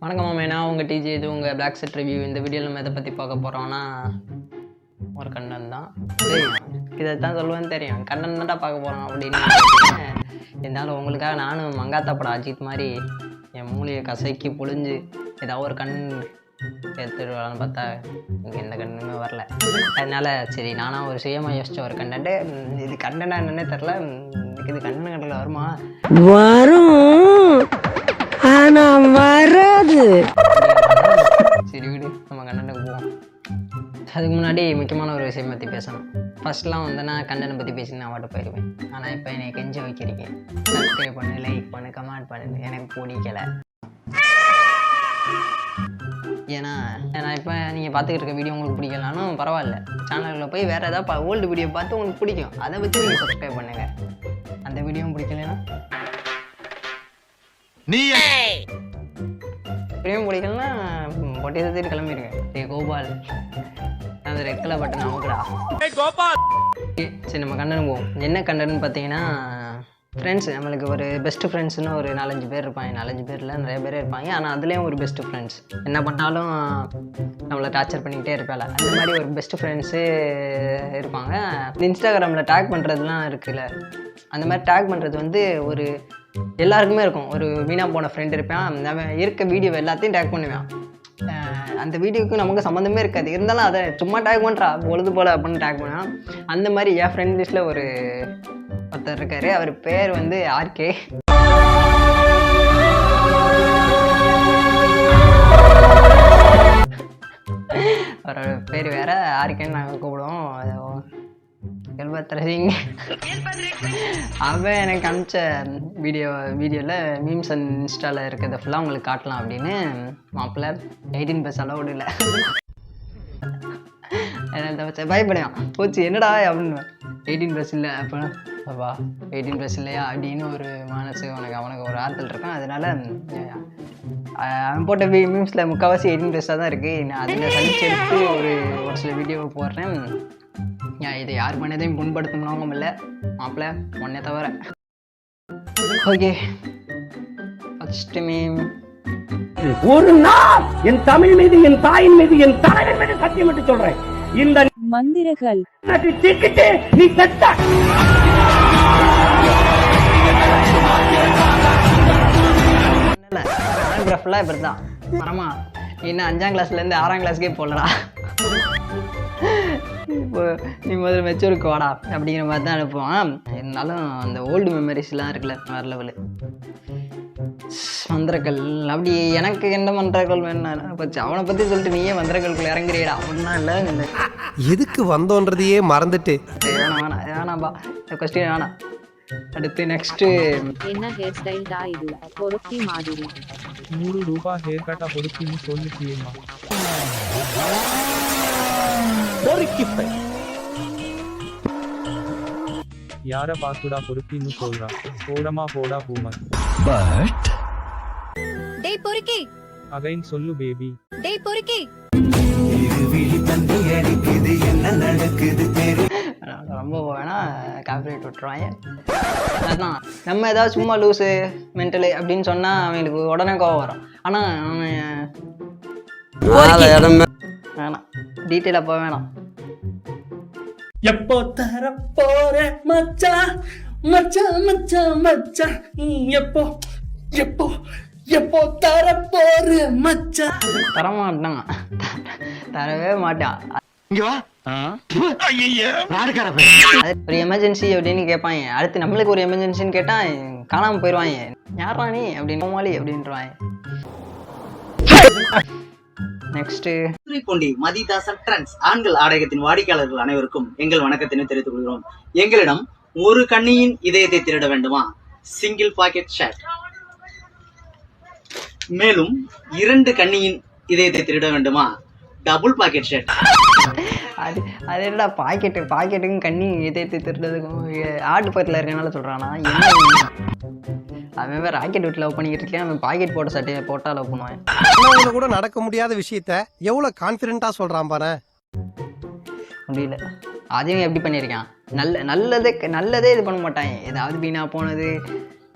வணக்கம் மாமே, நான் உங்கள் டிஜி. இது உங்கள் பிளாக் செட் ரிவ்யூ. இந்த வீடியோவில் நம்ம எதை பற்றி பார்க்க போகிறோம்னா ஒரு கண்ணன் தான். இதை தான் சொல்லுவேன்னு தெரியும், கண்ணன் தான்டா பார்க்க போகிறோம் அப்படின்னு. இருந்தாலும் உங்களுக்காக நானும் மங்காத்தா படம் அஜித் மாதிரி என் மூளையை கசக்கி பொழிஞ்சு ஏதாவது ஒரு கண் எடுத்துட்டு வரலான்னு பார்த்தா இங்கே எந்த கண்ணுமே வரல. அதனால சரி நானாக ஒரு சுயமாக யோசிச்ச ஒரு கண்டென்ட்டு. இது கண்டென்ட்டாக என்னன்னே தெரில. இது கண்ணன் கண்டில் வருமா? வரும், ஆனா வராது. சரி விடு, நம்ம கண்டனுக்கு போவோம். அதுக்கு முன்னாடி முக்கியமான ஒரு விஷயம் பற்றி பேசணும். ஃபர்ஸ்ட்லாம் வந்தேன்னா கண்டனை பற்றி பேசி நான் வாட்டு போயிடுவேன். ஆனால் இப்போ என்னை கெஞ்ச வைக்கிறீங்க, சப்ஸ்கிரைப் பண்ணு, லைக் பண்ணு, கமெண்ட் பண்ணு. எனக்கு பிடிக்கலை. ஏன்னா இப்போ நீங்கள் பார்த்துக்கிட்டு இருக்க வீடியோ உங்களுக்கு பிடிக்கலனாலும் பரவாயில்ல, சேனலில் போய் வேறு ஏதாவது ஓல்டு வீடியோ பார்த்து உங்களுக்கு பிடிக்கும், அதை வச்சு நீங்கள் சப்ஸ்கிரைப் பண்ணுங்கள். அந்த வீடியோவும் பிடிக்கலன்னா வீடியோவும் பிடிக்கலன்னா பொட்டி சத்திட்டு கிளம்பிடுங்க. கோபால் அந்த ரெட் கலர் பட்டன் நமக்குடா. சரி நம்ம கண்டனம் போவோம். என்ன கண்டனம்னு பார்த்தீங்கன்னா, ஃப்ரெண்ட்ஸ் நம்மளுக்கு ஒரு பெஸ்ட்டு ஃப்ரெண்ட்ஸ்னு ஒரு 4-5 பேர் இருப்பாங்க. 4-5 பேரில் நிறைய பேர் இருப்பாங்க. ஆனால் அதுலேயும் ஒரு பெஸ்ட்டு ஃப்ரெண்ட்ஸ் என்ன பண்ணாலும் நம்மளை டார்ச்சர் பண்ணிக்கிட்டே இருப்பாள். அந்த மாதிரி ஒரு பெஸ்ட்டு ஃப்ரெண்ட்ஸு இருப்பாங்க. இன்ஸ்டாகிராமில் டேக் பண்ணுறதுலாம் இருக்குல்ல, அந்த மாதிரி டேக் பண்ணுறது வந்து ஒரு எல்லாருக்குமே இருக்கும். ஒரு வீணாக போன ஃப்ரெண்ட் இருப்பான், அவன் இருக்க வீடியோ எல்லாத்தையும் டேக் பண்ணுவான். அந்த வீடியோவுக்கு நமக்கு சம்மந்தமே இருக்காது, இருந்தாலும் அதை சும்மா டேக் பண்ணுறா பொழுது போல் அப்படின்னு டேக் பண்ணுவான். அந்த மாதிரி என் ஃப்ரெண்ட் லிஸ்ட்டில் ஒருத்தர் இருக்கார். அவர் பேர் வந்து ஆர்கே. அவரோட பேர் வேற, ஆர்கேன்னு நாங்கள் கூப்பிடுவோம். சிங். அவன் எனக்கு அனுப்பிச்ச வீடியோவில் மீம்ஸ் அண்ட் இன்ஸ்டாவில் இருக்கிறத ஃபுல்லாக உங்களுக்கு காட்டலாம் அப்படின்னு. மாப்பிள்ள 18+ அளவு இல்லை, பயப்படுவான். போச்சு என்னடா அப்படின்னு. 18+ இல்லை அப்போவா 18+ இல்லையா அப்படின்னு ஒரு மனசு அவனுக்கு ஒரு ஆற்றல் இருக்கும். அதனால அவன் போட்ட மீம்ஸில் முக்கால்வாசி 18+ தான் இருக்குது. நான் அதில் சலிச்சு எடுத்து ஒரு சில வீடியோவை போடுறேன். இதை யார் பண்ணதையும் புண்படுத்தணும் இல்லை மாப்பிள்ள, ஒன்னே தவிர. Okay, first meme. ஒரு நாள் என் தமிழ் மீது, என் தாயின் மீது, என் தாயின் மீது சத்தியம் விட்டு சொல்றேன், இந்த மந்திரங்கள் நீ செத்த. ஃபுல்லாக இப்படி தான் மரமா. இன்னும் 5ஆம் கிளாஸ்லேருந்து 6ஆம் கிளாஸ்க்கே போடலடா. இப்போ நீ முதல்ல மெச்சூருக்கு வாடா அப்படிங்கிற மாதிரி தான் அனுப்புவான். இருந்தாலும் அந்த ஓல்டு மெமரிஸ்லாம் இருக்குல்ல, வேறு லெவலு. மந்திரக்கல் அப்படி எனக்கு என்ன மந்திரக்கல் வேணும் போச்சு. அவனை பற்றி சொல்லிட்டு நீயே மந்திரக்கல்குள்ள இறங்குறியடா அப்படின்னா இல்லை. எதுக்கு வந்தோன்றதையே மறந்துட்டு வேணாம்பா, இந்த கொஸ்டின் வேணாம். அடுத்து நெக்ஸ்ட்டு என்ன ஹேர் ஸ்டைல் டா இது? பொறுக்கி மாதிரி ₹100 ஹேர் கட்டா பொறுக்கின்னு சொல்லிட்டியேம்மா. யார பாத்துடா பொறுக்கின்னு சொல்றா? போடமா போடா பூமர். பட் டேய் பொறுக்கி அகைன் சொல்லு பேபி. டேய் பொறுக்கி ரொம்ப வேணா காப்பிரைட் விட்டுருவாங்க. அதுதான் நம்ம ஏதாவது சும்மா லூஸு மென்டலு அப்படின்னு சொன்னால் அவங்களுக்கு உடனே கோவம் வரும். ஆனால் அவன் வேணாம், டீட்டெயிலாக போக வேணாம். எப்போ தர போற மச்சான் மச்சான் மச்சான் மச்சான், எப்போ எப்போ எப்போ தர போற மச்சான். தரமாட்டான், தரவே மாட்டான். ஒரு எமர்ஜென்சி அப்படின்னு கேட்பாங்க. அடுத்து நம்மளுக்கு ஒரு எமர்ஜென்சின்னு கேட்டால் காணாமல் போயிடுவாங்க. யாரா நீ அப்படின்னு கோமாளி அப்படின்ட்டுருவாங்க. நெக்ஸ்ட் பூண்டி மதிதாசன் ட்ரெண்ட்ஸ் ஆண்கள் ஆடையத்தின் வாடிக்கையாளர்கள் அனைவருக்கும் எங்கள் வணக்கத்தினை தெரிவித்துக் கொள்கிறோம். எங்களிடம் ஒரு கண்ணியின் இதயத்தை திருட வேண்டுமா? Single packet shirt. மேலும் 2 கண்ணியின் இதயத்தை திருட வேண்டுமா? Double pocket shirt. அது என்னடா பாக்கெட்டுக்கும் கண்ணி இதயத்தை திருடுறதுக்கும் ஆட்டு பக்கத்தில் இருக்கனால சொல்கிறானா? என்ன அவன் வேறு ராக்கெட் வீட்டில் லவ் பண்ணிக்கிட்டு இருக்கேன், அவன் பாக்கெட் போட்ட சட்டையை போட்டால் லவ் பண்ணுவான். கூட நடக்க முடியாத விஷயத்த எவ்வளவு கான்பிடென்ட்டா சொல்றான் பாரு. முடியல. அதையும் எப்படி பண்ணியிருக்கான்? நல்லதே இது பண்ண மாட்டாங்க. ஏதாவது வீணா போனது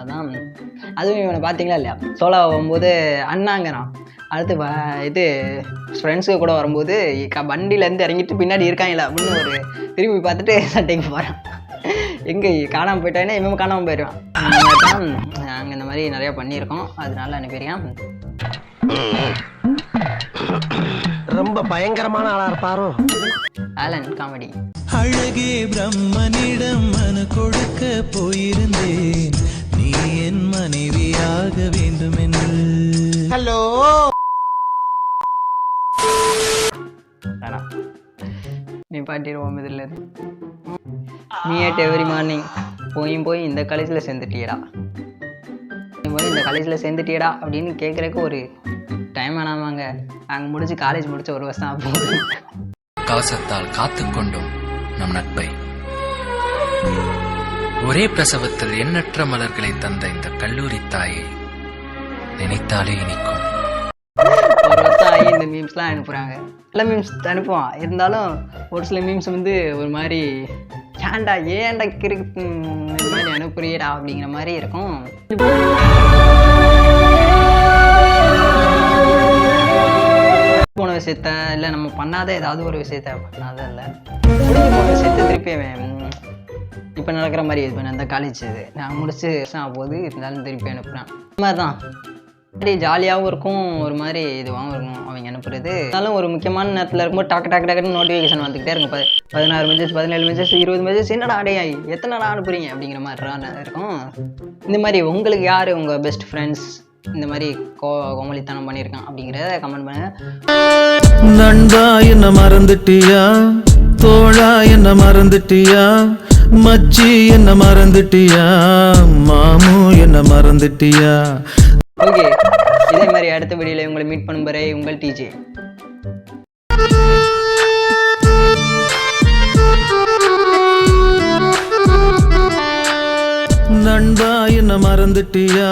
அதான் அதுவும் இவனை பார்த்தீங்களா இல்லையா, சோலா வரும்போது அண்ணாங்கிறான். அடுத்து இது ஃப்ரெண்ட்ஸுக்கு கூட வரும்போது வண்டியிலேருந்து இறங்கிட்டு பின்னாடி இருக்காங்களா அப்படின்னு ஒரு திரும்பி பார்த்துட்டு சண்டைக்கு போகிறான். எங்கே காணாமல் போயிட்டானே இவன் காணாமல் போயிடுவான். நாங்கள் இந்த மாதிரி நிறையா பண்ணியிருக்கோம், அதனால அனுப்பியிருக்கேன். ரொம்ப பயங்கரமான ஆளா இருப்பாரோ. ஆலன் காமெடி. அழகே பிரம்மனிடம் மனு கொடுக்க போயிருந்தேன், நீ என் மனைவியாக வேண்டும் என்று. ஹலோ நீ பாட்டிடுவோம் இதில் நீ ஏட் எவ்ரி மார்னிங் போய் இந்த காலேஜில் சேர்ந்துட்டியடா, இந்த காலேஜில் சேர்ந்துட்டியடா அப்படின்னு கேட்குறக்கு ஒரு டைம் வேணாமாங்க. அங்கே முடிச்சு காலேஜ் முடிச்ச ஒரு வருஷம் ஆகும். கவசத்தால் காத்துக்கொண்டோம் நம் நட்பை. ஒரே பிரசவத்தில் எண்ணற்ற மலர்களை தந்த இந்த கல்லூரி தாயை நினைத்தாலே இனிக்கும். ஒரு வருஷம் ஆகி இந்த மீம்ஸ்லாம் அனுப்புகிறாங்க. எல்லா மீம்ஸ் அனுப்புவான், இருந்தாலும் ஒரு சில மீம்ஸ் வந்து ஒரு மாதிரி ஏன்டா கிறுக்கு இந்த மாதிரி அனுப்புறியடா அப்படிங்கிற மாதிரி இருக்கும். போன விஷயத்த இல்லை நம்ம பண்ணாத ஏதாவது ஒரு விஷயத்த பண்ணாத இல்லை முடிஞ்சு போன விஷயத்த திருப்பி இப்போ நடக்கிற மாதிரி இது பண்ண அந்த காலேஜ் இது நான் முடிச்சு போது இருந்தாலும் திருப்பி அனுப்புகிறேன். இந்த மாதிரி தான் அப்படி ஜாலியாகவும் இருக்கும், ஒரு மாதிரி இதுவாகவும் இருக்கும் அவங்க அனுப்புறது. இருந்தாலும் ஒரு முக்கியமான நேரத்தில் இருக்கும்போது டக்குன்னு நோட்டிஃபிகேஷன் வந்துக்கிட்டே இருக்கும். 16 மெசேஜ் 17 மெசேஜ் 20 மெசேஜ் என்னடா அடையாய் எத்தனை நாள் அனுப்புறீங்க அப்படிங்கிற மாதிரி இருக்கும். இந்த மாதிரி உங்களுக்கு யார் உங்கள் பெஸ்ட் ஃப்ரெண்ட்ஸ் இந்த மாதிரி கோமலித்தனம் பண்ணியிருக்கான் அப்படிங்கிறத கமெண்ட் பண்ணுங்க. நண்பா என்ன மறந்துட்டியா, தோழா என்ன மறந்துட்டியா, மச்சி என்ன மறந்துட்டியா, மாமு என்ன மறந்துட்டியா. ஓகே, இதே மாதிரி அடுத்த வீடியோவில் உங்களை மீட் பண்ணும் வரை உங்கள் டிஜே. நண்பா என்ன மறந்துட்டியா,